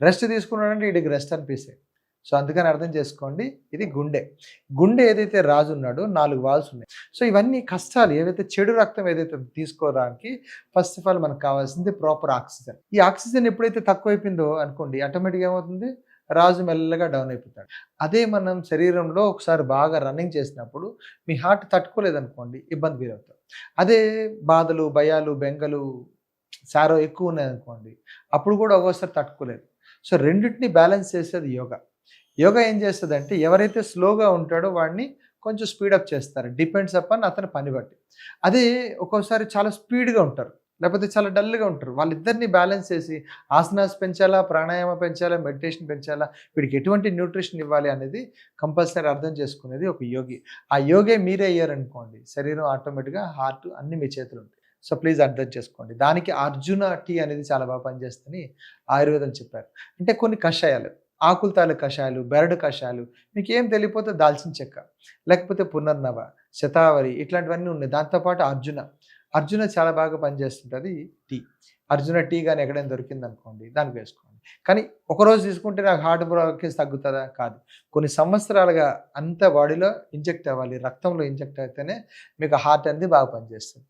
Rest తీసుకున్నాడంటే వీడికి rest అనిపిస్తాయి. So, అందుకని అర్థం చేసుకోండి. ఇది గుండె. గుండె ఏదైతే రాజు ఉన్నాడో 4 వాల్వ్స్ ఉన్నాయి. సో, ఇవన్నీ కష్టాలు ఏవైతే చెడు రక్తం ఏదైతే తీసుకోవడానికి ఫస్ట్ ఆఫ్ ఆల్ మనకు కావాల్సింది ప్రాపర్ ఆక్సిజన్. ఈ ఆక్సిజన్ ఎప్పుడైతే తక్కువైపోయిందో అనుకోండి ఆటోమేటిక్‌గా ఏమవుతుంది? రాజు మెల్లగా డౌన్ అయిపోతాడు. అదే మనం శరీరంలో ఒకసారి బాగా రన్నింగ్ చేసినప్పుడు మీ హార్ట్ తట్టుకోలేదనుకోండి ఇబ్బంది ఫీలవుతారు. అదే బాధలు, భయాలు, బెంగలు, సారో ఎక్కువున్నాయనుకోండి అప్పుడు కూడా ఒక్కోసారి తట్టుకోలేరు. సో, రెండిటిని బ్యాలెన్స్ చేసేది యోగా. యోగా ఏం చేస్తదంటే ఎవరైతే స్లోగా ఉంటాడో వాడిని కొంచెం స్పీడప్ చేస్తారు. డిపెండ్స్ అపాన్ అతని పని బట్టి. అదే ఒక్కోసారి చాలా స్పీడ్‌గా ఉంటారు. లేకపోతే చాలా డల్‌గా ఉంటారు. వాళ్ళిద్దరిని బ్యాలెన్స్ చేసి ఆసనాస్ పెంచాలా, ప్రాణాయామ పెంచాలా, మెడిటేషన్ పెంచాలా, వీడికి ఎటువంటి న్యూట్రిషన్ ఇవ్వాలి అనేది కంపల్సరీ అర్థం చేసుకునేది ఒక యోగి. ఆ యోగే మీరే అయ్యారనుకోండి శరీరం ఆటోమేటిక్‌గా హార్ట్ అన్నీ మీ చేతులో ఉంటాయి. సో, ప్లీజ్ అర్థం చేసుకోండి. దానికి అర్జున టీ అనేది చాలా బాగా పనిచేస్తుందని ఆయుర్వేదం చెప్పారు. అంటే కొన్ని కషాయాలు ఆకుల తాలూకు కషాయాలు, బెరడు కషాయాలు మీకేం తెలియకపోతే దాల్చిన చెక్క, లేకపోతే పునర్నవ, శతావరి ఇట్లాంటివన్నీ ఉన్నాయి. దాంతో పాటు అర్జున. అర్జున చాలా బాగా పనిచేస్తుంటది టీ. అర్జున టీ గాని ఎక్కడైనా దొరికిందనుకోండి దానికి వేసుకోండి. కానీ ఒకరోజు తీసుకుంటే నాకు హార్ట్ బ్లాకేజ్ తగ్గుతదా? కాదు. కొన్ని సంవత్సరాలుగా అంతా బాడీలో ఇంజెక్ట్ అవ్వాలి. రక్తంలో ఇంజెక్ట్ అయితేనే మీకు హార్ట్ అనేది బాగా పనిచేస్తుంది.